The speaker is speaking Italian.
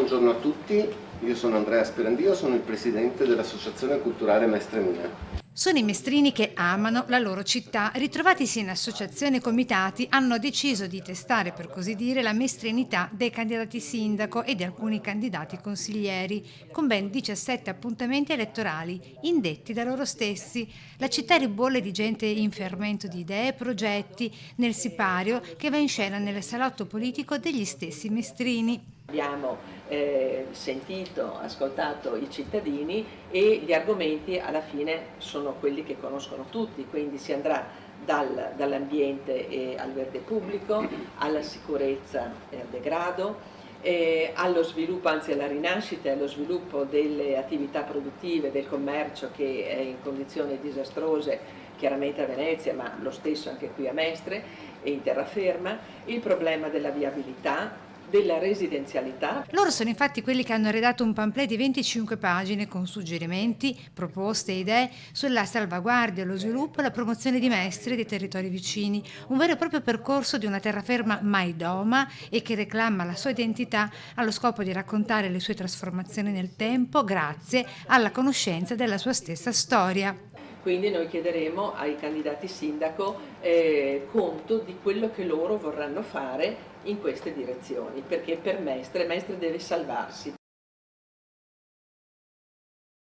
buongiorno a tutti, io sono Andrea Sperandio, sono il presidente dell'Associazione Culturale Mestre Mia. Sono i mestrini che amano la loro città. Ritrovatisi in associazioni e comitati, hanno deciso di testare, per così dire, la mestrinità dei candidati sindaco e di alcuni candidati consiglieri, con ben 17 appuntamenti elettorali, indetti da loro stessi. La città ribolle di gente in fermento di idee e progetti, nel sipario che va in scena nel salotto politico degli stessi mestrini. Abbiamo sentito, ascoltato i cittadini e gli argomenti alla fine sono quelli che conoscono tutti, quindi si andrà dall'ambiente e al verde pubblico, alla sicurezza e al degrado, allo sviluppo, anzi alla rinascita e allo sviluppo delle attività produttive, del commercio che è in condizioni disastrose, chiaramente a Venezia, ma lo stesso anche qui a Mestre e in terraferma, il problema della viabilità, della residenzialità. Loro sono infatti quelli che hanno redatto un pamphlet di 25 pagine con suggerimenti, proposte e idee sulla salvaguardia, lo sviluppo e la promozione di Mestre e dei territori vicini, un vero e proprio percorso di una terraferma mai doma e che reclama la sua identità allo scopo di raccontare le sue trasformazioni nel tempo grazie alla conoscenza della sua stessa storia. Quindi noi chiederemo ai candidati sindaco conto di quello che loro vorranno fare in queste direzioni, perché per Mestre deve salvarsi,